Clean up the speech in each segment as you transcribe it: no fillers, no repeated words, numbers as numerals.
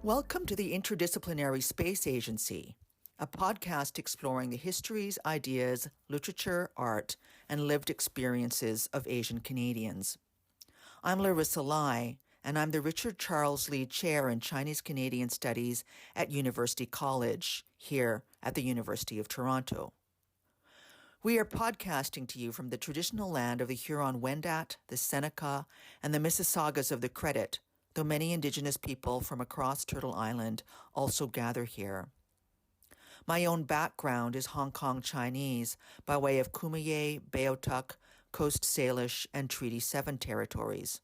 Welcome to the Interdisciplinary Space Agency, a podcast exploring the histories, ideas, literature, art, and lived experiences of Asian Canadians. I'm Larissa Lai, and I'm the Richard Charles Lee Chair in Chinese Canadian Studies at University College, here at the University of Toronto. We are podcasting to you from the traditional land of the Huron-Wendat, the Seneca, and the Mississaugas of the Credit, though many Indigenous people from across Turtle Island also gather here. My own background is Hong Kong Chinese by way of Kumeyaay, Beothuk, Coast Salish, and Treaty 7 territories.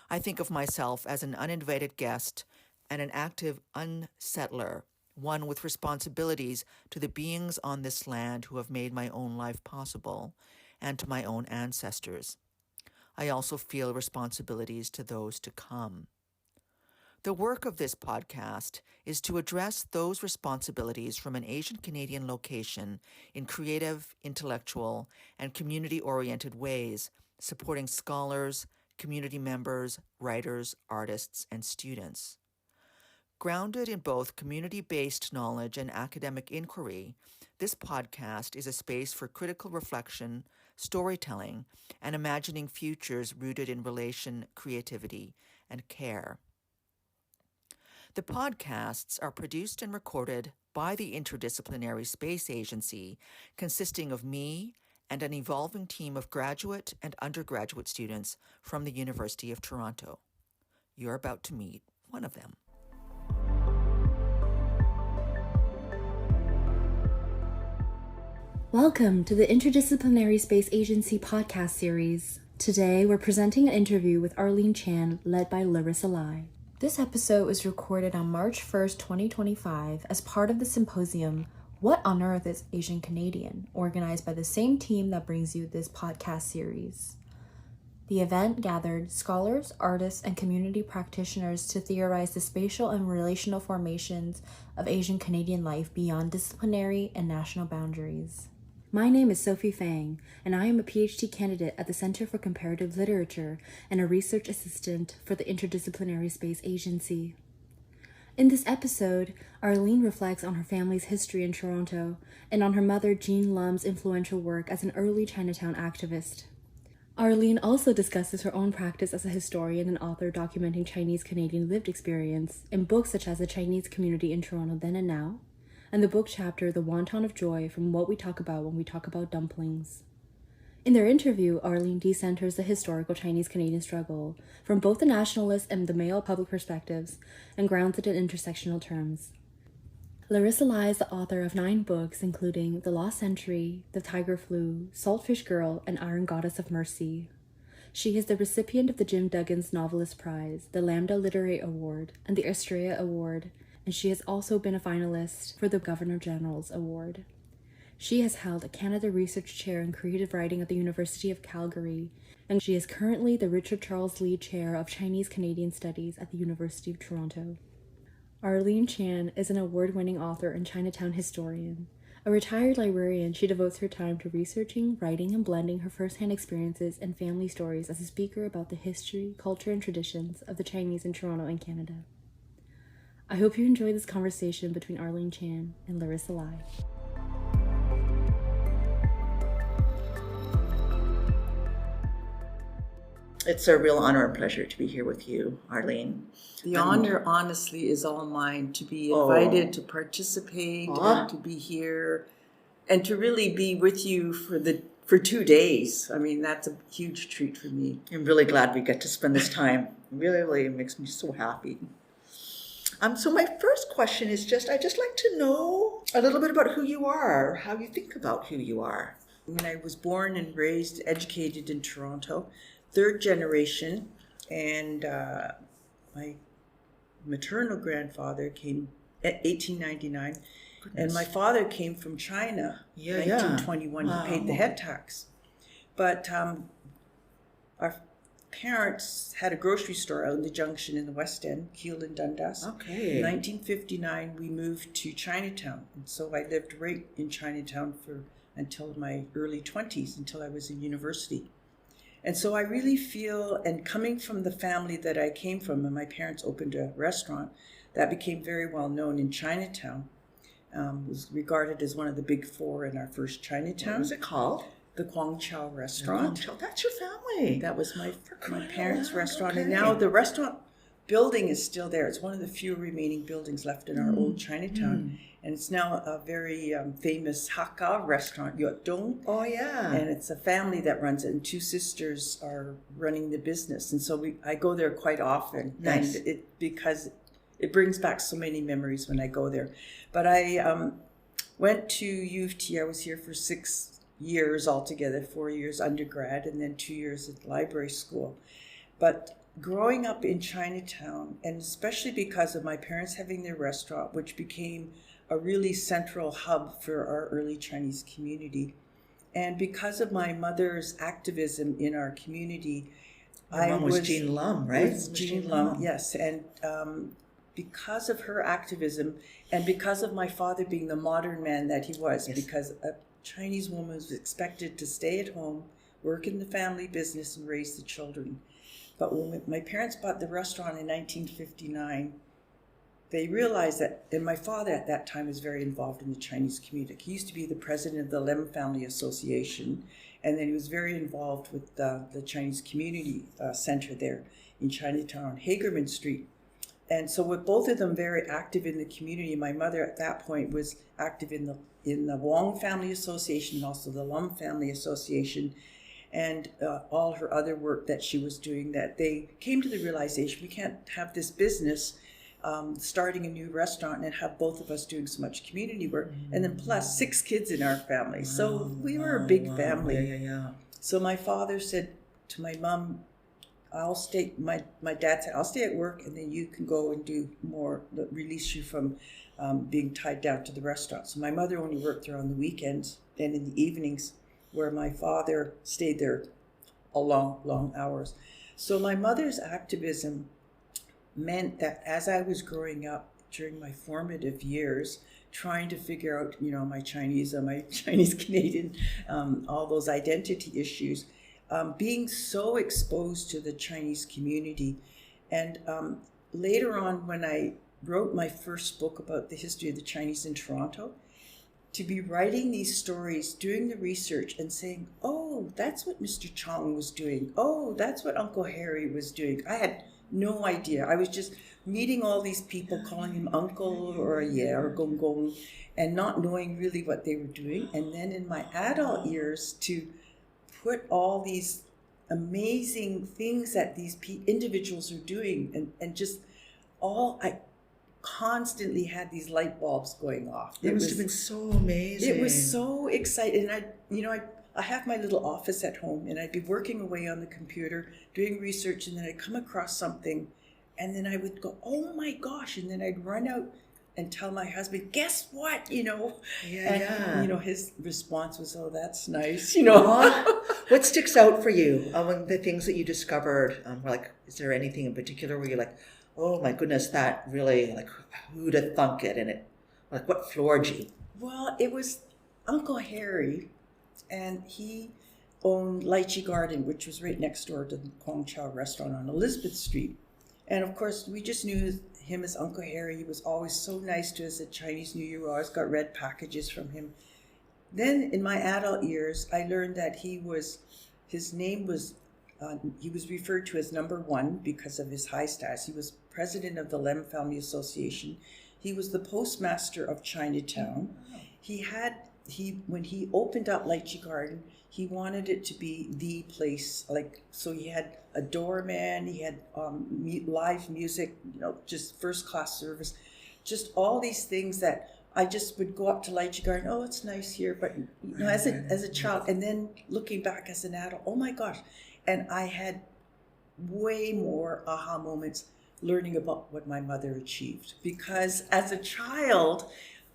I think of myself as an uninvited guest and an active unsettler, one with responsibilities to the beings on this land who have made my own life possible, and to my own ancestors. I also feel responsibilities to those to come. The work of this podcast is to address those responsibilities from an Asian Canadian location in creative, intellectual, and community-oriented ways, supporting scholars, community members, writers, artists, and students. Grounded in both community-based knowledge and academic inquiry, this podcast is a space for critical reflection, storytelling, and imagining futures rooted in relation, creativity, and care. The podcasts are produced and recorded by the Interdisciplinary Space Agency, consisting of me and an evolving team of graduate and undergraduate students from the University of Toronto. You're about to meet one of them. Welcome to the Interdisciplinary Space Agency podcast series. Today, we're presenting an interview with Arlene Chan, led by Larissa Lai. This episode was recorded on March 1st, 2025, as part of the symposium, What on Earth is Asian Canadian?, organized by the same team that brings you this podcast series. The event gathered scholars, artists, and community practitioners to theorize the spatial and relational formations of Asian Canadian life beyond disciplinary and national boundaries. My name is Sophie Fang, and I am a PhD candidate at the Center for Comparative Literature and a research assistant for the Interdisciplinary Space Agency. In this episode, Arlene reflects on her family's history in Toronto and on her mother Jean Lumb's influential work as an early Chinatown activist. Arlene also discusses her own practice as a historian and author documenting Chinese Canadian lived experience in books such as The Chinese Community in Toronto Then and Now, and the book chapter The Wonton of Joy from What We Talk About When We Talk About Dumplings. In their interview, Arlene decenters the historical Chinese-Canadian struggle from both the nationalist and the male public perspectives and grounds it in intersectional terms. Larissa Lai is the author of 9 books, including The Lost Century, The Tiger Flu, Saltfish Girl, and Iron Goddess of Mercy. She is the recipient of the Jim Duggins Novelist Prize, the Lambda Literary Award, and the Estrella Award, and she has also been a finalist for the Governor General's Award. She has held a Canada Research Chair in Creative Writing at the University of Calgary, and she is currently the Richard Charles Lee Chair of Chinese Canadian Studies at the University of Toronto. Arlene Chan is an award-winning author and Chinatown historian. A retired librarian, she devotes her time to researching, writing, and blending her first-hand experiences and family stories as a speaker about the history, culture, and traditions of the Chinese in Toronto and Canada. I hope you enjoy this conversation between Arlene Chan and Larissa Lai. It's a real honor and pleasure to be here with you, Arlene. The honor, honestly, is all mine to be invited to participate and to be here and to really be with you for 2 days. I mean, that's a huge treat for me. I'm really glad we get to spend this time. Really makes me so happy. So my first question is I'd just like to know a little bit about who you are, how you think about who you are. When I was born and raised, educated in Toronto, 3rd generation, and my maternal grandfather came at 1899, and my father came from China, 1921. Wow. He paid the head tax. But our parents had a grocery store out in the Junction in the West End, Keele and Dundas. Okay. In 1959, we moved to Chinatown, and so I lived right in Chinatown until my early 20s, until I was in university. And so I really feel, and coming from the family that I came from, and my parents opened a restaurant, that became very well known in Chinatown. Was regarded as one of the big four in our first Chinatown. What was it called? The Kwang Chow restaurant. That's your family. That was my parents' restaurant. Okay. And now the restaurant building is still there. It's one of the few remaining buildings left in our old Chinatown. And it's now a very famous Hakka restaurant, Yot Dong. Oh, yeah. And it's a family that runs it, and two sisters are running the business. And so I go there quite often. Nice. And because it brings back so many memories when I go there. But I went to U of T. I was here for 6 years altogether, 4 years undergrad, and then 2 years at library school. But growing up in Chinatown, and especially because of my parents having their restaurant, which became a really central hub for our early Chinese community, and because of my mother's activism in our community, Your mom was Jean Lumb, right? Jean Lumb, yes. And because of her activism, and because of my father being the modern man that he was, Yes. because a Chinese woman was expected to stay at home, work in the family business, and raise the children. But when my parents bought the restaurant in 1959, they realized that, and my father at that time was very involved in the Chinese community. He used to be the president of the Lem Family Association, and then he was very involved with the Chinese Community Center there in Chinatown, Hagerman Street. And so with both of them very active in the community, my mother at that point was active in the Wong Family Association and also the Lum Family Association, and all her other work that she was doing, that they came to the realization we can't have this business starting a new restaurant and have both of us doing so much community work, and then plus 6 kids in our family. So we were a big family. Yeah. So my father said to my mom, I'll stay, my dad said, I'll stay at work and then you can go and do more, release you from being tied down to the restaurant. So my mother only worked there on the weekends and in the evenings, where my father stayed there a long hours. So my mother's activism meant that as I was growing up during my formative years, trying to figure out, my Chinese Canadian, all those identity issues, being so exposed to the Chinese community. And later on, when I wrote my first book about the history of the Chinese in Toronto, to be writing these stories, doing the research and saying, oh, that's what Mr. Chong was doing. Oh, that's what Uncle Harry was doing. I had no idea. I was just meeting all these people, calling him uncle or or gong gong, and not knowing really what they were doing. And then in my adult years, to put all these amazing things that these individuals are doing, and just I constantly had these light bulbs going off. It must have been so amazing. It was so exciting. And I have my little office at home, and I'd be working away on the computer, doing research, and then I'd come across something, and then I would go, oh my gosh, and then I'd run out and tell my husband, guess what, his response was, oh, that's nice, What sticks out for you among the things that you discovered? Is there anything in particular where you're like, oh my goodness, that really, who'd have thunk it? And it, what floored you? Well, it was Uncle Harry, and he owned Lychee Garden, which was right next door to the Kwang Chow restaurant on Elizabeth Street. And of course, we just knew him as Uncle Harry. He was always so nice to us at Chinese New Year. We always got red packages from him. Then in my adult years, I learned that he was referred to as number 1 because of his high status. He was president of the Lem Family Association. He was the postmaster of Chinatown. When he opened up Lychee Garden, he wanted it to be the place. So he had a doorman, he had live music, just first class service, just all these things that I just would go up to Lychee Garden. Oh, it's nice here, but as a child, and then looking back as an adult, oh my gosh. And I had way more aha moments learning about what my mother achieved. Because as a child,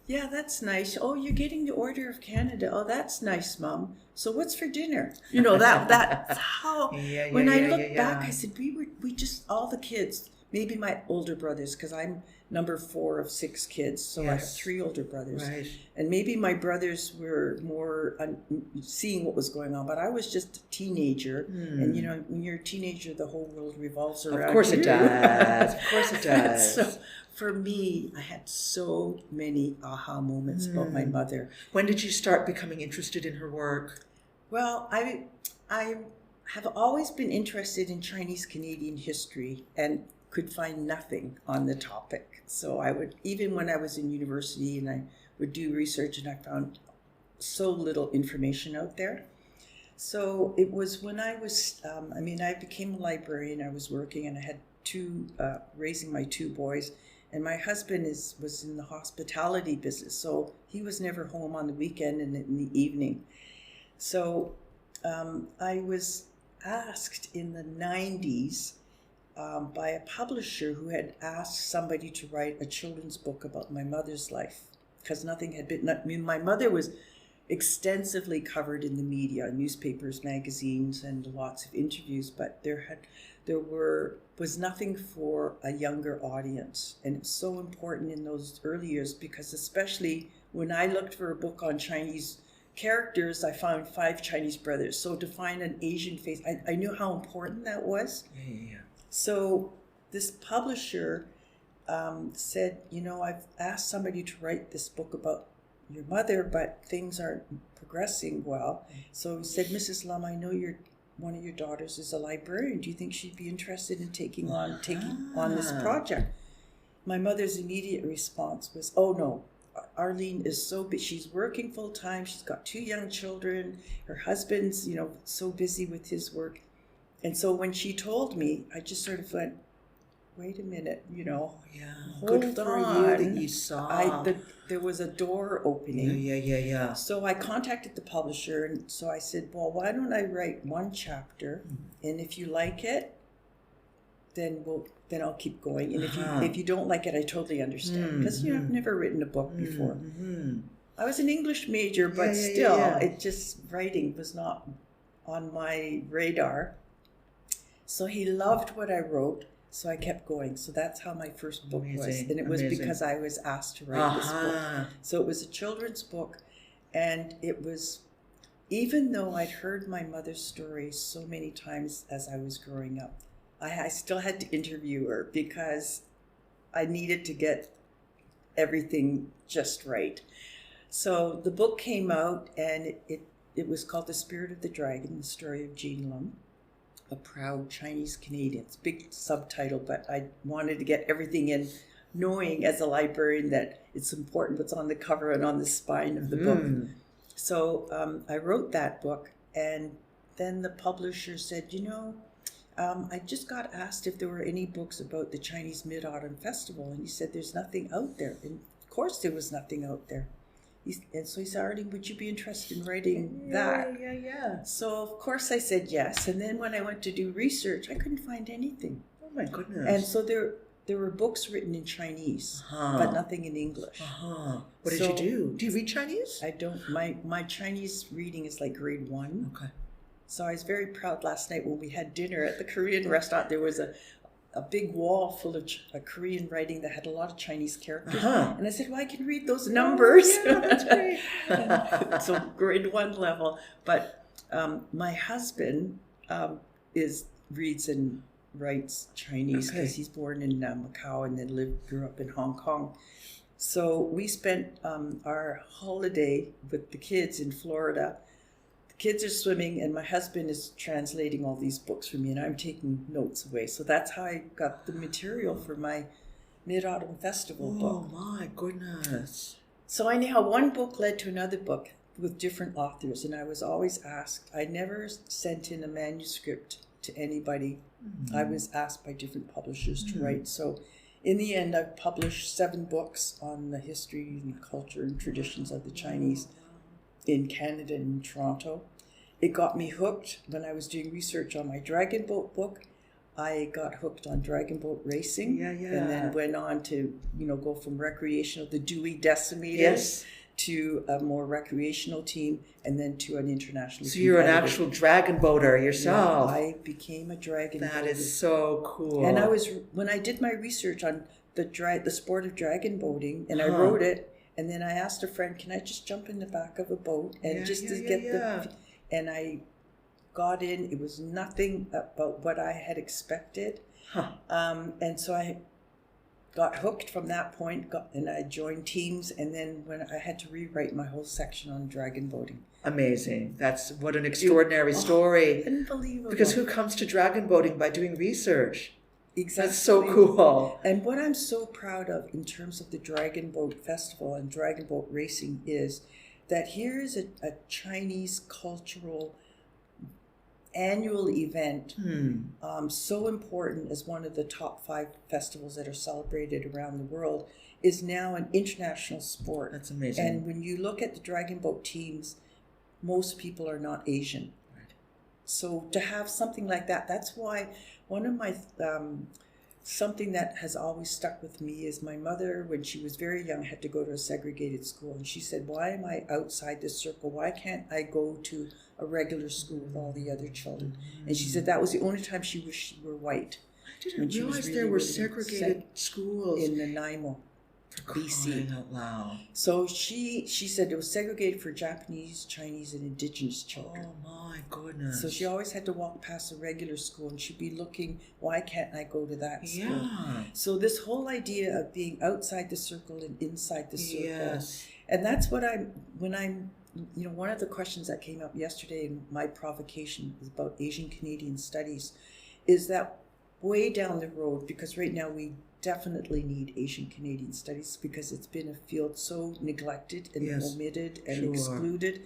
yeah, that's nice. Oh, you're getting the Order of Canada. Oh, that's nice, Mom. So what's for dinner? That's how, when I look back, I said, we just, all the kids, maybe my older brothers, because I'm number 4 of 6 kids, so I have 3 older brothers. Right. And maybe my brothers were more seeing what was going on, but I was just a teenager. And, you know, when you're a teenager, the whole world revolves around you. Of course it does. Of course it does. So for me, I had so many aha moments about my mother. When did you start becoming interested in her work? Well, I have always been interested in Chinese Canadian history and could find nothing on the topic. So I would, even when I was in university and I would do research, and I found so little information out there. So it was when I was, I became a librarian, I was working, and I had raising my 2 boys. And my husband was in the hospitality business, so he was never home on the weekend and in the evening. So I was asked in the 90s by a publisher who had asked somebody to write a children's book about my mother's life, because nothing had been, my mother was extensively covered in the media, newspapers, magazines, and lots of interviews, but there was nothing for a younger audience. And it's so important in those early years, because especially when I looked for a book on Chinese characters, I found 5 Chinese brothers. So to find an Asian face, I knew how important that was. Yeah. So this publisher said, you know, I've asked somebody to write this book about your mother, but things aren't progressing well. So he said, Mrs. Lumb, I know one of your daughters is a librarian. Do you think she'd be interested in taking on this project? My mother's immediate response was, oh no, Arlene is so busy. She's working full time. She's got 2 young children. Her husband's, you know, so busy with his work. And so when she told me, I just sort of went, wait a minute, you know, hold Good for on. you that you saw. There was a door opening. Yeah. So I contacted the publisher, and so I said, well, why don't I write 1 chapter, and if you like it, then I'll keep going. And if you don't like it, I totally understand, because you know, I've never written a book before. I was an English major, but still, it just, writing was not on my radar. So he loved what I wrote, so I kept going. So that's how my first book was. And it was because I was asked to write this book. So it was a children's book, and it was, even though I'd heard my mother's story so many times as I was growing up, I still had to interview her, because I needed to get everything just right. So the book came out, and it was called The Spirit of the Dragon, the story of Jean Lumb, a proud Chinese Canadian. It's a big subtitle, but I wanted to get everything in, knowing as a librarian that it's important what's on the cover and on the spine of the book. So I wrote that book, and then the publisher said, you know, I just got asked if there were any books about the Chinese Mid-Autumn Festival, and he said there's nothing out there. And of course there was nothing out there. And so he said, Arlene, would you be interested in writing that? Yeah. So of course I said yes. And then when I went to do research, I couldn't find anything. Oh my goodness. And so there were books written in Chinese, but nothing in English. What did you do? Do you read Chinese? I don't. My Chinese reading is like grade 1. Okay. So I was very proud last night when we had dinner at the Korean restaurant. There was a big wall full of Korean writing that had a lot of Chinese characters. And I said, well, I can read those numbers. Yeah, that's great. So grade 1 level. But my husband reads and writes Chinese, because he's born in Macau and then grew up in Hong Kong. So we spent our holiday with the kids in Florida. Kids are swimming, and my husband is translating all these books for me, and I'm taking notes away. So that's how I got the material for my Mid-Autumn Festival book. Oh my goodness. So anyhow, one book led to another book with different authors, and I was always asked. I never sent in a manuscript to anybody. I was asked by different publishers to write. So in the end, I've published 7 books on the history and culture and traditions of the Chinese in Canada and in Toronto. It got me hooked when I was doing research on my Dragonboat book. I got hooked on Dragonboat racing, and then went on to, go from recreational, the Dewey Decimated, to a more recreational team, and then to an international. So you're an actual dragon boater yourself. Yeah, I became a dragon boater. That is so cool. And when I did my research on the sport of dragon boating, and I wrote it, and then I asked a friend, can I just jump in the back of a boat and and I got in. It was nothing about what I had expected. And so I got hooked from that point, and I joined teams, and then when I had to rewrite my whole section on dragon boating. Amazing. That's what an extraordinary story. Unbelievable. Because who comes to dragon boating by doing research? Exactly. That's so cool. And what I'm so proud of in terms of the Dragonboat Festival and Dragonboat racing is that here is a Chinese cultural annual event, so important as one of the top 5 festivals that are celebrated around the world, is now an international sport. That's amazing. And when you look at the Dragonboat teams, most people are not Asian. Right. So to have something like that, that's why one of my something that has always stuck with me is my mother, when she was very young, had to go to a segregated school. And she said, why am I outside this circle? Why can't I go to a regular school with all the other children? And she said that was the only time she wished she were white. I didn't realize there were segregated schools in Nanaimo, BC. Out loud. So she said it was segregated for Japanese, Chinese, and Indigenous children. Oh my goodness. So she always had to walk past a regular school, and she'd be looking, why can't I go to that school? Yeah. So this whole idea of being outside the circle and inside the circle. Yes. And that's what one of the questions that came up yesterday in my provocation was about Asian Canadian studies, is that way down the road, because right now we definitely need Asian Canadian studies because it's been a field so neglected and omitted and excluded,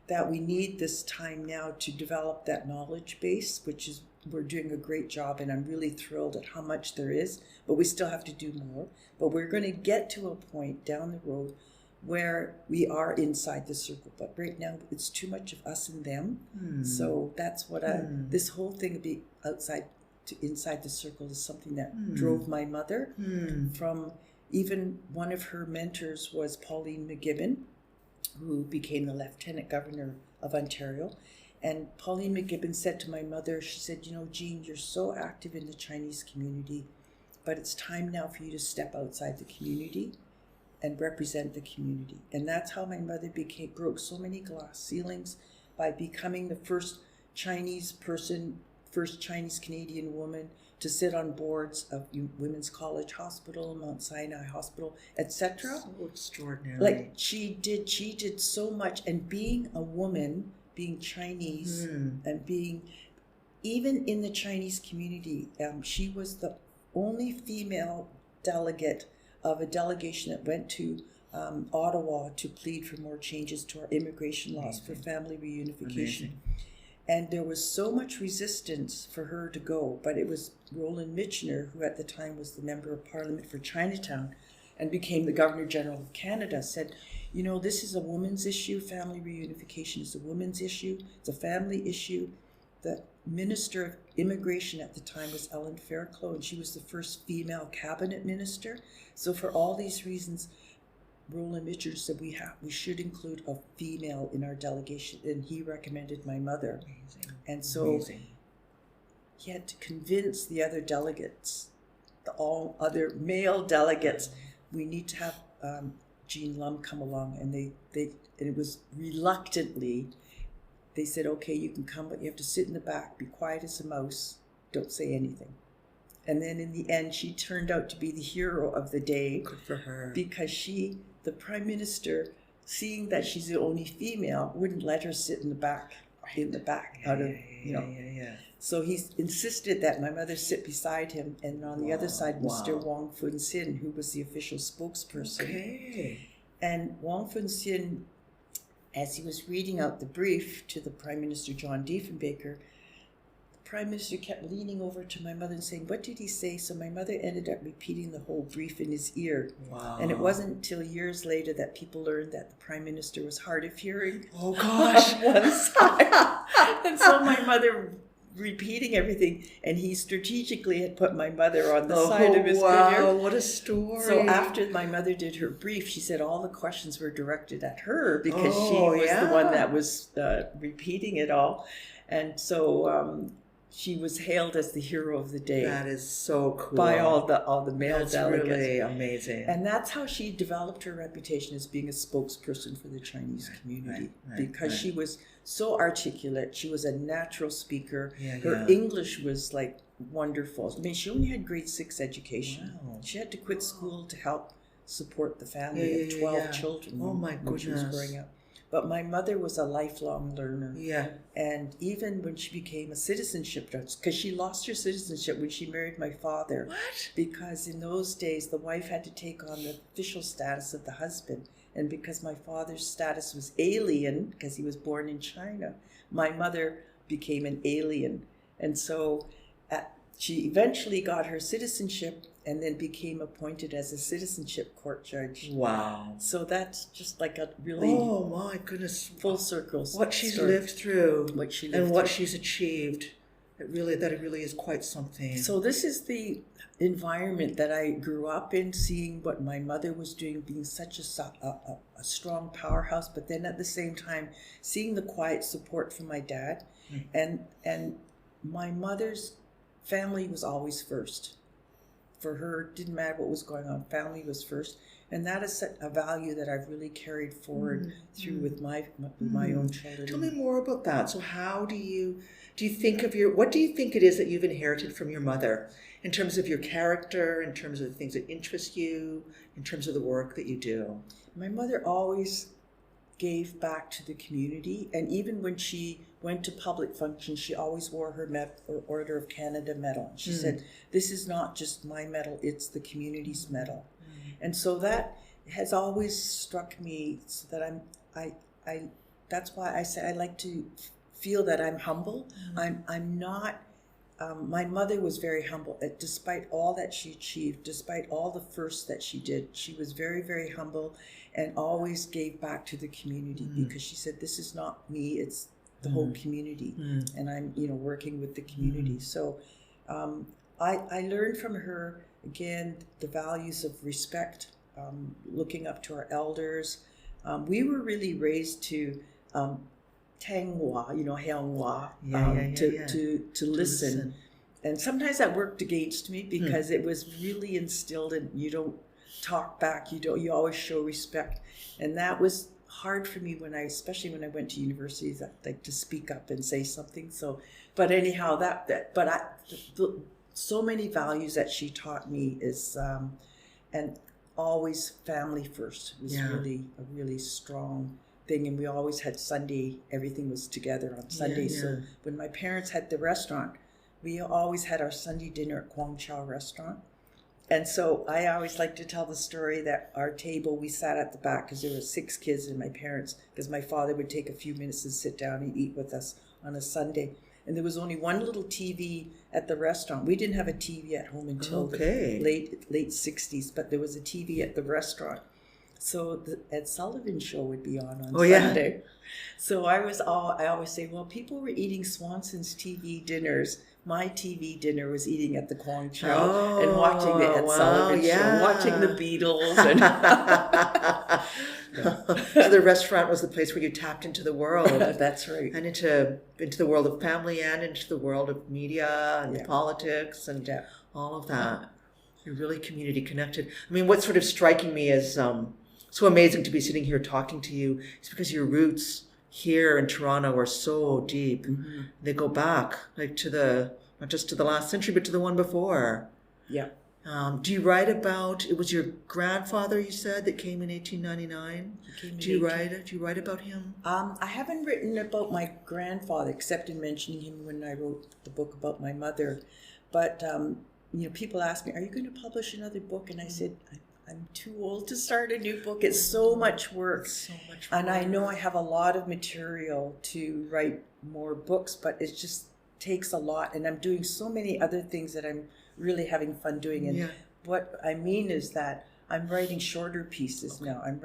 that we need this time now to develop that knowledge base, which is, we're doing a great job, and I'm really thrilled at how much there is, but we still have to do more. But we're going to get to a point down the road where we are inside the circle, but right now it's too much of us and them. So that's what this whole thing of being outside to inside the circle is something that drove my mother. From even one of her mentors was Pauline McGibbon, who became the Lieutenant Governor of Ontario. And Pauline McGibbon said to my mother, she said, Jean, you're so active in the Chinese community, but it's time now for you to step outside the community and represent the community. And that's how my mother broke so many glass ceilings by becoming the first Chinese Canadian woman to sit on boards of Women's College Hospital, Mount Sinai Hospital, etc. So extraordinary. Like she did so much. And being a woman, being Chinese, and being, even in the Chinese community, she was the only female delegate of a delegation that went to Ottawa to plead for more changes to our immigration laws for family reunification. And there was so much resistance for her to go, but it was Roland Michener, who at the time was the Member of Parliament for Chinatown and became the Governor General of Canada, said, this is a woman's issue. Family reunification is a woman's issue. It's a family issue. The Minister of Immigration at the time was Ellen Fairclough, and she was the first female cabinet minister. So for all these reasons, Roland Michener said we should include a female in our delegation, and he recommended my mother. Amazing. And so he had to convince the other delegates, all other male delegates, we need to have Jean Lumb come along. And and it was reluctantly, they said, okay, you can come, but you have to sit in the back, be quiet as a mouse, don't say anything. And then in the end, she turned out to be the hero of the day. Good for her. Because the Prime Minister, seeing that she's the only female, wouldn't let her sit in the back, So he insisted that my mother sit beside him, and on the other side, Mr. Wong Fun Sin, who was the official spokesperson. Okay. And Wong Fun Sin, as he was reading out the brief to the Prime Minister John Diefenbaker, Prime Minister kept leaning over to my mother and saying, what did he say? So my mother ended up repeating the whole brief in his ear. Wow. And it wasn't until years later that people learned that the Prime Minister was hard of hearing. Oh, gosh. On one side. And so my mother repeating everything, and he strategically had put my mother on the side of his figure. Wow, what a story. So after my mother did her brief, she said all the questions were directed at her because she was the one that was repeating it all. And so she was hailed as the hero of the day. That is so cool. By all the male That's delegates. really amazing. And that's how she developed her reputation as being a spokesperson for the Chinese community. Because she was so articulate. She was a natural speaker. Her English was like wonderful. I mean, she only had grade 6 education. Wow. She had to quit school to help support the family of 12 children. Oh my goodness. When she was growing up. But my mother was a lifelong learner. Yeah. And even when she became a citizenship judge, because she lost her citizenship when she married my father. What? Because in those days, the wife had to take on the official status of the husband. And because my father's status was alien, because he was born in China, my mother became an alien. And so she eventually got her citizenship and then became appointed as a citizenship court judge. Wow. So that's just like a really oh my goodness, full circle what she's lived through and what she's achieved. That really is quite something. So this is the environment that I grew up in, seeing what my mother was doing, being such a strong powerhouse, but then at the same time seeing the quiet support from my dad. And my mother's family was always first. For her, it didn't matter what was going on. Family was first. And that is a value that I've really carried forward through with my own children. Tell me more about that. So how do you think of what do you think it is that you've inherited from your mother in terms of your character, in terms of the things that interest you, in terms of the work that you do? My mother always gave back to the community, and even when she went to public functions, she always wore her Order of Canada medal. She said, "This is not just my medal; it's the community's medal." And so that has always struck me. So that I that's why I say I like to feel that I'm humble. I'm not. My mother was very humble. Despite all that she achieved, despite all the firsts that she did, she was very, very humble and always gave back to the community because she said, "This is not me; it's the whole community," and I'm, working with the community. So, I learned from her again the values of respect, looking up to our elders. We were really raised to Tanghua, Heonghua, to listen. And sometimes that worked against me because it was really instilled in you don't talk back, you always show respect. And that was hard for me especially when I went to universities, like to speak up and say something. So, but anyhow, so many values that she taught me is, and always family first was really a really strong thing. And we always had Sunday, everything was together on Sunday. So when my parents had the restaurant, we always had our Sunday dinner at Kwang Chao restaurant. And so I always like to tell the story that our table, we sat at the back because there were 6 kids and my parents, because my father would take a few minutes and sit down and eat with us on a Sunday. And there was only one little TV at the restaurant. We didn't have a TV at home until the late 60s, but there was a TV at the restaurant. So the Ed Sullivan Show would be on Sunday. So I always say, well, people were eating Swanson's TV dinners. My TV dinner was eating at the Kwang Chao and watching the Ed Sullivan Show, watching the Beatles. So the restaurant was the place where you tapped into the world. That's right. And into the world of family and into the world of media and politics and all of that. You're really community connected. I mean, what's sort of striking me is so amazing to be sitting here talking to you is because your roots here in Toronto are so deep. They go back like not just to the last century, but to the one before. Yeah. Do you write about, it was your grandfather, you said, that came in 1899? Do you write about him? I haven't written about my grandfather, except in mentioning him when I wrote the book about my mother. But, people ask me, are you going to publish another book? And I said, I'm too old to start a new book. It's so much work. And I know I have a lot of material to write more books, but it just takes a lot. And I'm doing so many other things that I'm really having fun doing. And what I mean is that I'm writing shorter pieces now. I'm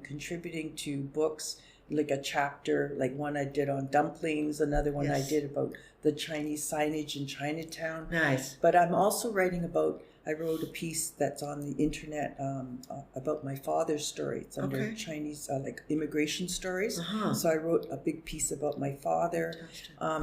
contributing to books like a chapter, like one I did on dumplings, another one I Yes. did about the Chinese signage in Chinatown. Nice. But I'm also writing about, I wrote a piece that's on the internet about my father's story. It's under Okay. Chinese, like immigration stories. Uh-huh. So I wrote a big piece about my father.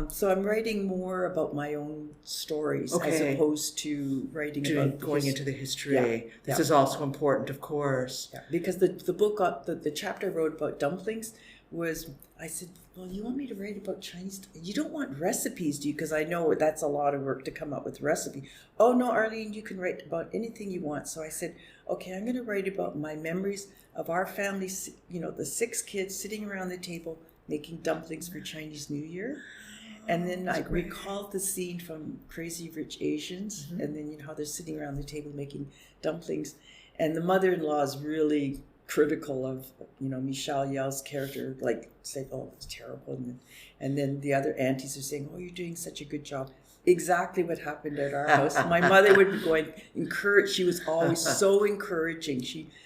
So I'm writing more about my own stories as Okay. opposed to writing about Going into the history. Yeah. This Yeah. is also important, of course. Yeah, because the book, the chapter I wrote about dumplings was, I said, well, you want me to write about Chinese? You don't want recipes, do you? Because I know that's a lot of work to come up with a recipe. Oh, no, Arlene, you can write about anything you want. So I said, okay, I'm going to write about my memories of our family, the 6 kids sitting around the table making dumplings for Chinese New Year. And then I recalled the scene from Crazy Rich Asians, and then how they're sitting around the table making dumplings. And the mother-in-law is really critical of Michelle Yeoh's character, like saying, "Oh, it's terrible," and then the other aunties are saying, "Oh, you're doing such a good job." Exactly what happened at our house. My mother would be going encourage. She was always so encouraging.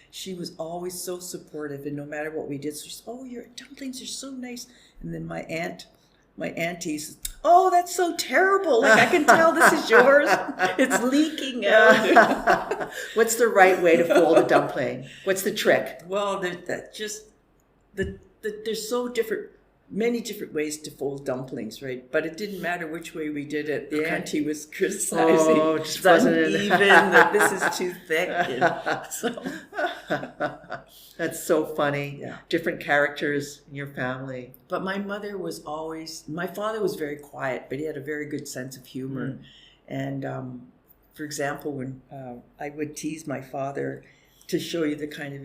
She was always so supportive, and no matter what we did, so she said, "Oh, your dumplings are so nice." And then my aunties, "Oh, that's so terrible. Like I can tell this is yours. It's leaking out." What's the right way to fold a dumpling? What's the trick? Well, there's so many different ways to fold dumplings, right? But it didn't matter which way we did it. The auntie was criticizing. Oh, just it's wasn't uneven. That this is too thick. That's so funny. Yeah. Different characters in your family. But my father was very quiet, but he had a very good sense of humor. And for example, when I would tease my father to show you the kind of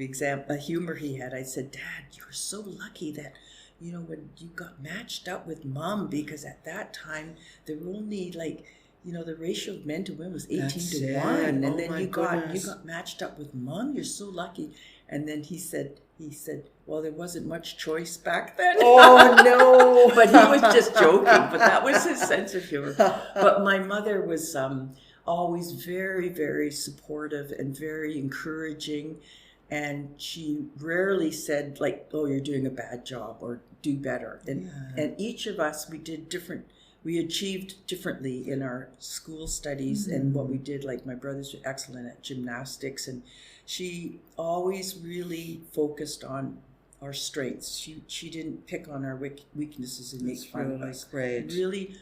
humor he had, I said, "Dad, you were so lucky that when you got matched up with Mom, because at that time there were only the ratio of men to women was 18 to 1, and then you got matched up with Mom. You're so lucky." And then he said, "Well, there wasn't much choice back then." Oh no! But he was just joking. But that was his sense of humor. But my mother was always very, very supportive and very encouraging. And she rarely said "Oh, you're doing a bad job" or "do better." And each of us, we achieved differently in our school studies and what we did. Like my brothers were excellent at gymnastics, and she always really focused on our strengths. She didn't pick on our weaknesses and make fun of us. Great. Really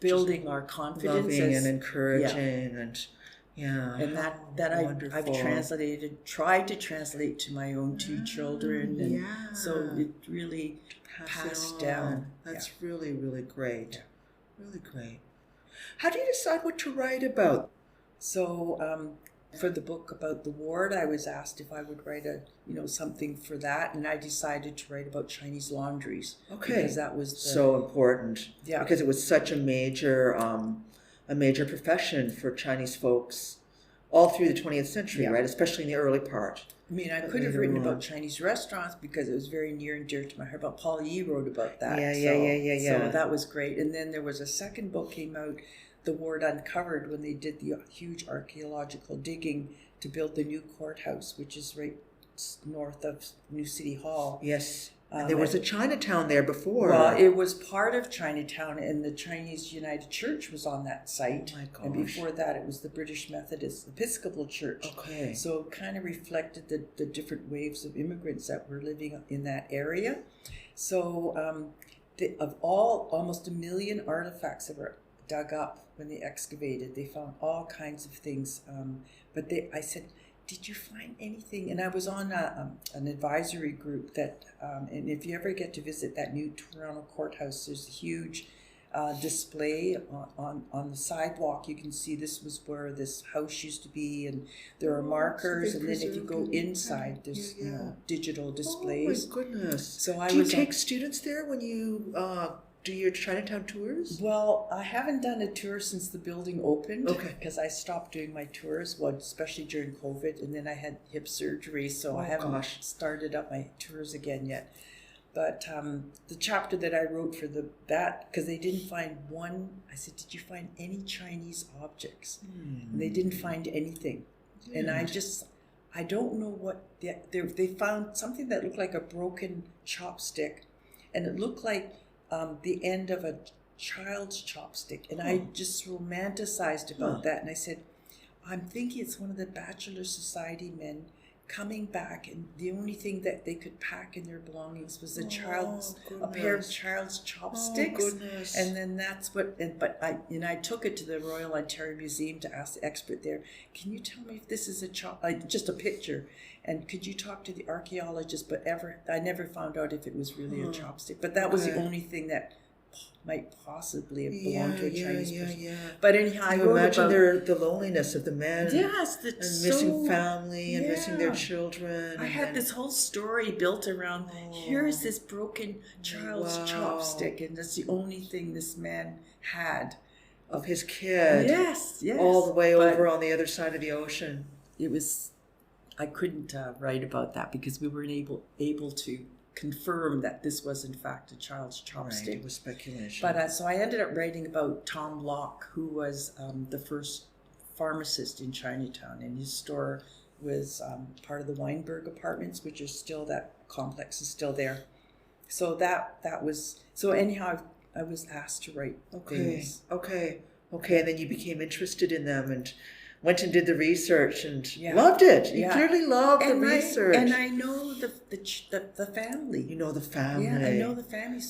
building our confidence, loving and encouraging, and and that I've tried to translate to my own 2 children, and so it really passed down. That's really, really great. Really great. How do you decide what to write about? So for the book about the ward, I was asked if I would write something for that, and I decided to write about Chinese laundries. Okay, because that was so important. Yeah, because it was such a major profession for Chinese folks all through the 20th century, right? Especially in the early part. I mean, I could have written about Chinese restaurants because it was very near and dear to my heart. But Paul Yee wrote about that. Yeah. So that was great. And then there was a second book came out, The Ward Uncovered, when they did the huge archaeological digging to build the new courthouse, which is right north of New City Hall. Yes. There was a Chinatown there before. Well, it was part of Chinatown, and the Chinese United Church was on that site. Oh my gosh. And before that, it was the British Methodist Episcopal Church. Okay. So it kind of reflected the different waves of immigrants that were living in that area. So of almost 1 million artifacts that were dug up when they excavated, they found all kinds of things. I said, "Did you find anything?" And I was on an advisory group that, and if you ever get to visit that new Toronto courthouse, there's a huge display on the sidewalk. You can see this was where this house used to be, and there are markers. And then if you go inside, there's digital displays. Oh my goodness! So do you take students there when you do your Chinatown tours? Well, I haven't done a tour since the building opened. Okay. Because I stopped doing my tours, especially during COVID, and then I had hip surgery, so I haven't started up my tours again yet. But the chapter that I wrote for that, because they didn't find one, I said, "Did you find any Chinese objects?" And they didn't find anything. And I don't know what they found something that looked like a broken chopstick, and it looked like the end of a child's chopstick, and I just romanticized about that, and I said, I'm thinking it's one of the Bachelor Society men coming back, and the only thing that they could pack in their belongings was a pair of child's chopsticks. And then that's what. I took it to the Royal Ontario Museum to ask the expert there. Can you tell me if this is just a picture? And could you talk to the archaeologist? But I never found out if it was really a chopstick. But that was the only thing that might possibly have belonged to a Chinese person. But anyhow, I wrote imagine about the loneliness of the men. Yes, and missing family and missing their children. I had this whole story built around here's this broken child's chopstick, and that's the only thing this man had of his kid. Yes, all the way over on the other side of the ocean. It was. I couldn't write about that because we weren't able to confirm that this was in fact a child's chopstick. Right, it was speculation. But so I ended up writing about Tom Locke, who was the first pharmacist in Chinatown, and his store was part of the Weinberg Apartments, which is still, that complex is still there. So that was, so anyhow, I was asked to write things. Okay, and then you became interested in them and went and did the research and loved it. You clearly loved the research. And I know the family. You know the family. Yeah, I know the family.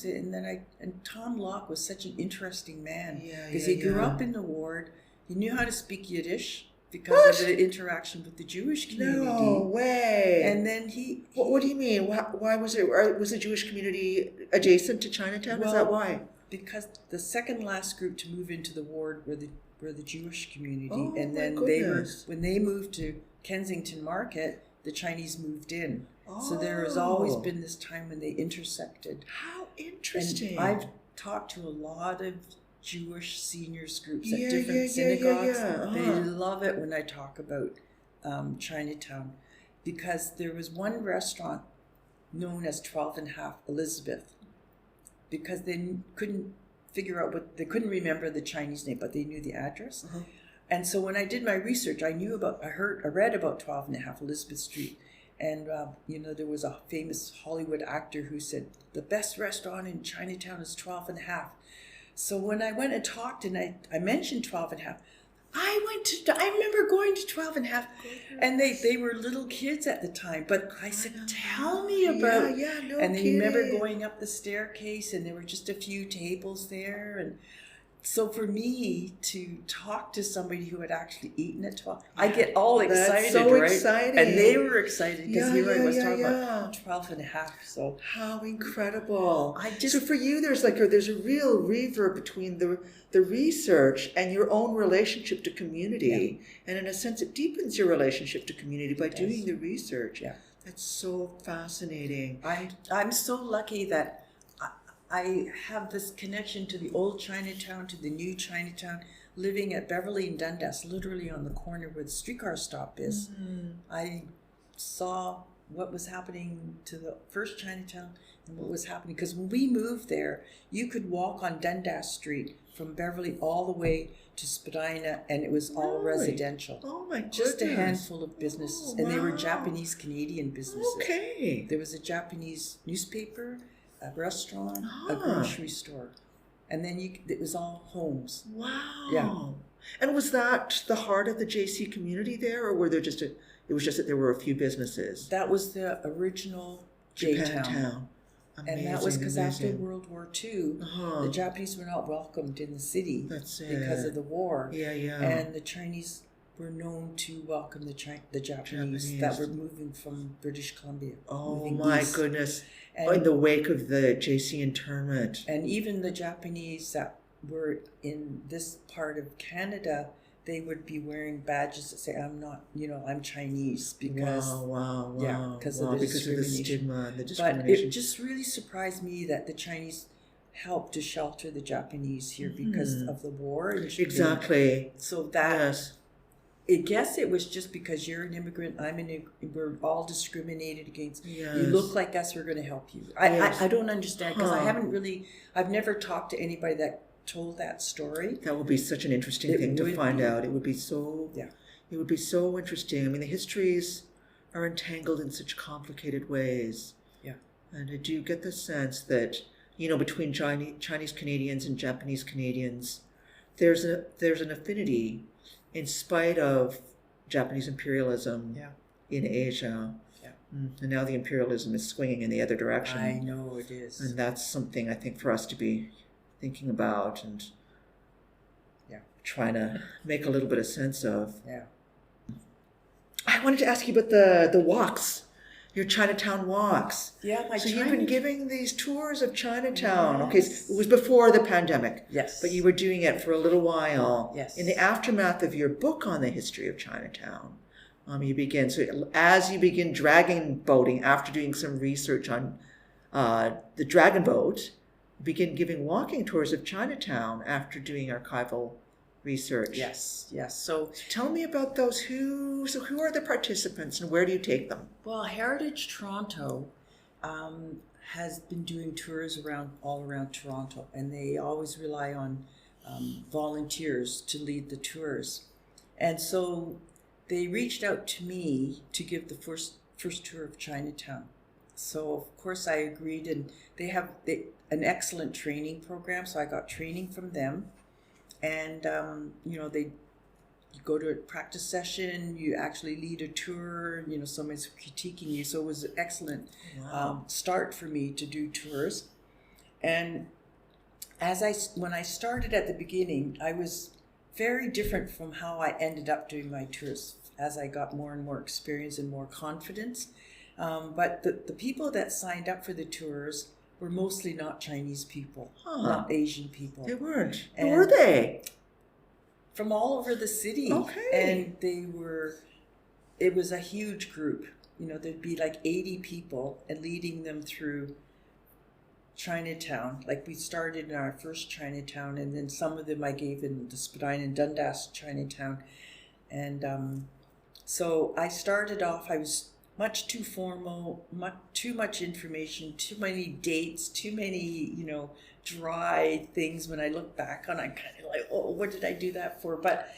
And Tom Locke was such an interesting man. Because he grew up in the ward. He knew how to speak Yiddish because of the interaction with the Jewish community. No way. And then he... What do you mean? Why was it? Was the Jewish community adjacent to Chinatown? Is that why? Because the second last group to move into the ward were the Jewish community, and then when they moved to Kensington Market, the Chinese moved in. So there has always been this time when they intersected. How interesting! And I've talked to a lot of Jewish seniors groups at different synagogues. They love it when I talk about Chinatown, because there was one restaurant known as 12 and a Half Elizabeth, because they couldn't figure out they couldn't remember the Chinese name, but they knew the address. And so when I did my research, I read about 12 and a Half Elizabeth Street. And, there was a famous Hollywood actor who said, the best restaurant in Chinatown is 12 and a Half. So when I went and talked and I mentioned 12 and a Half, I remember going to 12 and a Half, and they were little kids at the time, but I said, tell me about, and they remember going up the staircase, and there were just a few tables there, and so for me to talk to somebody who had actually eaten at 12, I get all excited, so right? Exciting. And they were excited because here I was talking about 12 and a half. So how incredible! So for you, there's a real reverb between the research and your own relationship to community, and in a sense, it deepens your relationship to community by doing the research. Yeah, that's so fascinating. I'm so lucky that I have this connection to the old Chinatown, to the new Chinatown, living at Beverly and Dundas, literally on the corner where the streetcar stop is. I saw what was happening to the first Chinatown and what was happening. Because when we moved there, you could walk on Dundas Street from Beverly all the way to Spadina, and it was all residential. Oh my goodness. Just a handful of businesses. And they were Japanese-Canadian businesses. Okay. There was a Japanese newspaper, a restaurant, a grocery store, and then it was all homes. Wow. Yeah. And was that the heart of the JC community there, or were there it was just that there were a few businesses? That was the original J-Town. Amazing, and that was because after World War II, the Japanese were not welcomed in the city because of the war. And the Chinese were known to welcome the Japanese that were moving from British Columbia. Oh my goodness. In the wake of the JC internment. And even the Japanese that were in this part of Canada, they would be wearing badges that say, I'm Chinese, because because of the stigma and the discrimination. But it just really surprised me that the Chinese helped to shelter the Japanese here because of the war. Exactly. So that... I guess it was just because you're an immigrant, we're all discriminated against. You look like us, we're going to help you. I don't understand, because I've never talked to anybody that told that story. That would be such an interesting thing to find out. It would be so interesting. I mean, the histories are entangled in such complicated ways. Yeah. And I do get the sense that, between Chinese Canadians and Japanese Canadians, there's an affinity in spite of Japanese imperialism in Asia. Yeah. And now the imperialism is swinging in the other direction. I know it is. And that's something I think for us to be thinking about and trying to make a little bit of sense of. Yeah. I wanted to ask you about the walks, your Chinatown walks. Yeah, you've been giving these tours of Chinatown. Yes. Okay, so it was before the pandemic. Yes. But you were doing it for a little while. Yes. In the aftermath of your book on the history of Chinatown, as you begin dragon boating, after doing some research on the Dragonboat, you begin giving walking tours of Chinatown after doing archival research. Yes. So tell me about those. Who are the participants and where do you take them? Well, Heritage Toronto has been doing tours all around Toronto, and they always rely on volunteers to lead the tours. And so they reached out to me to give the first tour of Chinatown. So of course I agreed, and they have an excellent training program. So I got training from them. And, you go to a practice session, you actually lead a tour, someone's critiquing you. So it was an excellent start for me to do tours. And when I started at the beginning, I was very different from how I ended up doing my tours as I got more and more experience and more confidence. But the people that signed up for the tours were mostly not Chinese people, not Asian people. They weren't. Who were they? From all over the city. Okay. And it was a huge group. There'd be like 80 people, and leading them through Chinatown. Like we started in our first Chinatown, and then some of them I gave in the Spadina and Dundas Chinatown. And so I started off, I was much too formal, too much information, too many dates, too many, dry things. When I look back on, I'm kind of like, oh, what did I do that for? But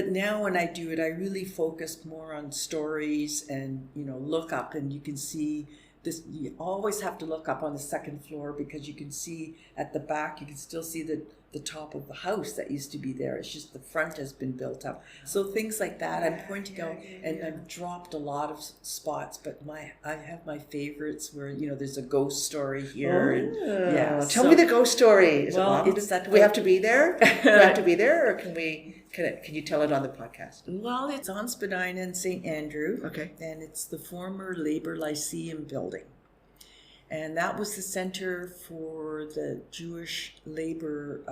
now when I do it, I really focus more on stories and, look up, and you can see this. You always have to look up on the second floor, because you can see at the back, you can still see the top of the house that used to be there. It's just the front has been built up. So things like that, I'm pointing out, and I've dropped a lot of spots, but I have my favorites where, there's a ghost story here. Tell me the ghost story. Do we have to be there? Do we have to be there, or can you tell it on the podcast? Well, it's on Spadina and St. Andrew. Okay. And it's the former Labor Lyceum building. And that was the center for the Jewish labor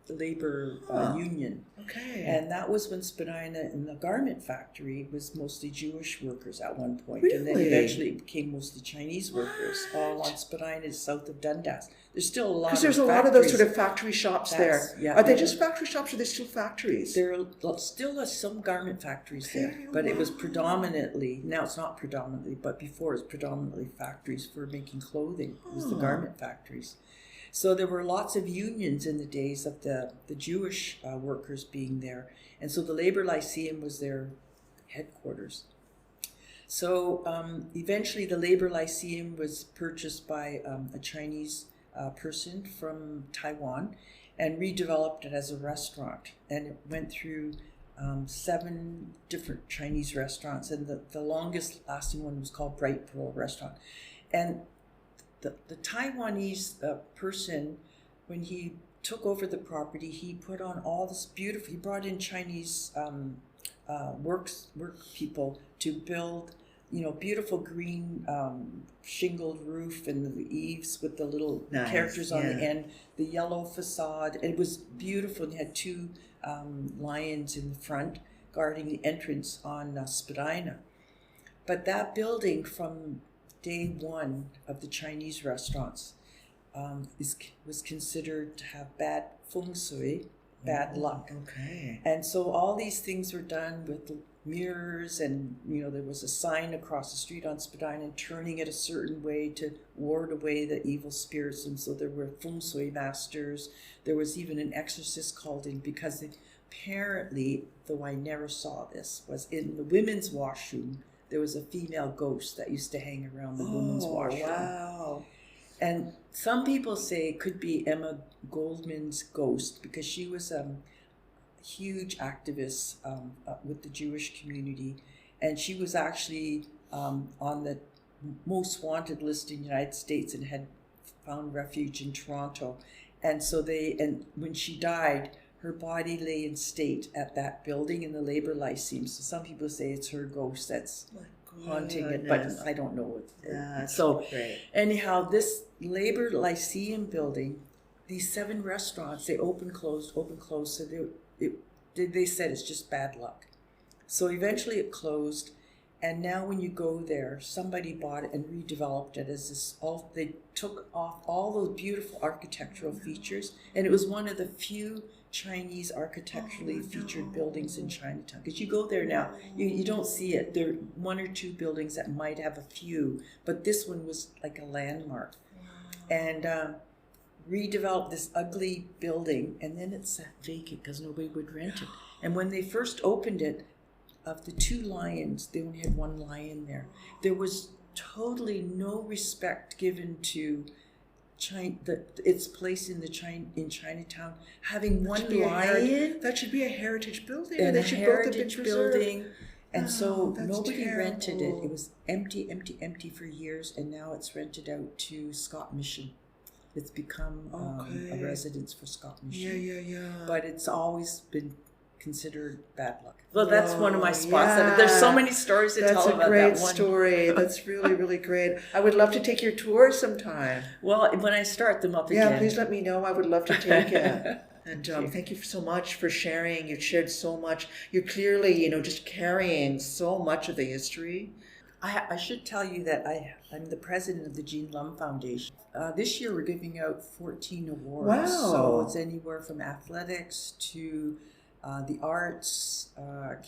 union. Okay. And that was when Spadina and the garment factory was mostly Jewish workers at one point. Really? And then eventually it became mostly Chinese workers, all on Spadina, south of Dundas. There's still a lot of Because there's a lot of those sort of factory shops there. Yeah, are they just factory shops, or are they still factories? There are still some garment factories there, but it was predominantly, now it's not predominantly, but before it was predominantly factories for making clothing. It was the garment factories. So there were lots of unions in the days of the Jewish workers being there. And so the Labor Lyceum was their headquarters. So eventually the Labor Lyceum was purchased by a Chinese person from Taiwan and redeveloped it as a restaurant. And it went through 7 different Chinese restaurants. And the longest lasting one was called Bright Pearl Restaurant. And the Taiwanese person, when he took over the property, he put on all this beautiful, he brought in Chinese work people to build, beautiful green shingled roof and the eaves with the little characters on the end, the yellow facade. And it was beautiful. And it had 2 lions in the front guarding the entrance on Spadina. But that building, from day one of the Chinese restaurants, was considered to have bad feng shui, bad luck. Okay. And so all these things were done with mirrors, and there was a sign across the street on Spadina turning it a certain way to ward away the evil spirits. And so there were feng shui masters. There was even an exorcist called in, because apparently, though I never saw this, was in the women's washroom there was a female ghost that used to hang around the women's washroom. Wow. And some people say it could be Emma Goldman's ghost because she was a huge activist with the Jewish community, and she was actually on the most wanted list in the United States and had found refuge in Toronto. And so when she died, her body lay in state at that building in the Labor Lyceum. So some people say it's her ghost that's haunting it, but I don't know. So great. Anyhow, this Labor Lyceum building, these 7 restaurants, they open, close. So they said it's just bad luck. So eventually it closed. And now when you go there, somebody bought it and redeveloped it as this, they took off all those beautiful architectural features. And it was one of the few Chinese architecturally featured buildings in Chinatown. Because you go there now, you don't see it. There are 1 or 2 buildings that might have a few, but this one was like a landmark. And redeveloped this ugly building, and then it sat vacant because nobody would rent it. And when they first opened it, of the 2 lions, they only had 1 lion there. There was totally no respect given to its place in Chinatown. Having 1 lion, That should be a heritage building. and They a should both have been heritage preserved. building. And so that's nobody rented it. terrible. It was empty for years, and now it's rented out to Scott Mission. It's become a residence for Scott Mission. Yeah. But it's always been considered bad luck. Well, that's one of my spots. yeah. There's so many stories to tell about that one. That's a great story. That's really, really great. I would love to take your tour sometime. Well, when I start them up Yeah, again. please let me know. I would love to take it. And thank you so much for sharing. You've shared so much. You're clearly, just carrying so much of the history. I should tell you that I'm the president of the Jean Lumb Foundation. This year we're giving out 14 awards. Wow. So it's anywhere from athletics to the arts,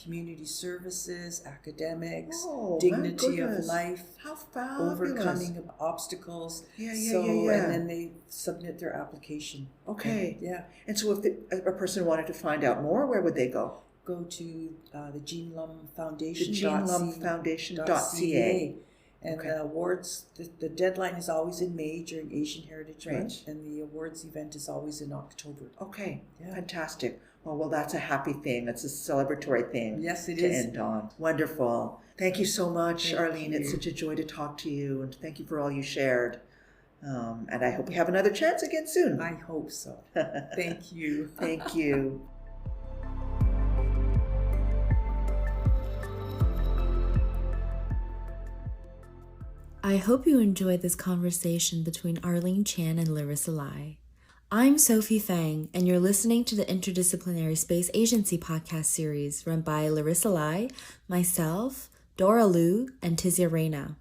community services, academics, dignity of life, how fabulous. overcoming obstacles. Yeah. And then they submit their application. Okay. Yeah. And so if a person wanted to find out more, where would they go? Go to the Jean Lumb Foundation. The Jean Lumb Foundation.ca. And the awards, the deadline is always in May during Asian Heritage Month, and the awards event is always in October. Okay, Yeah. Fantastic. Well, that's a happy thing. That's a celebratory thing. Yes, it to is. end on. Wonderful. Thank you so much, Thank Arlene. you. It's such a joy to talk to you, and thank you for all you shared. And I hope we have another chance again soon. I hope so. Thank you. Thank you. I hope you enjoyed this conversation between Arlene Chan and Larissa Lai. I'm Sophie Fang, and you're listening to the Interdisciplinary Space Asiancy podcast series run by Larissa Lai, myself, Dora Liu, and Tizia Reyna.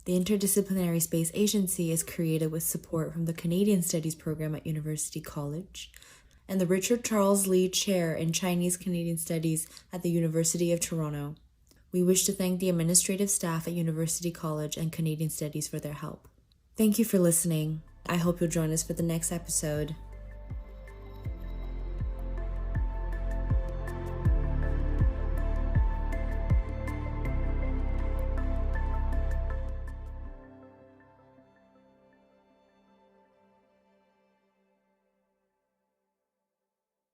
The Interdisciplinary Space Agency is created with support from the Canadian Studies program at University College and the Richard Charles Lee Chair in Chinese Canadian Studies at the University of Toronto. We wish to thank the administrative staff at University College and Canadian Studies for their help. Thank you for listening. I hope you'll join us for the next episode.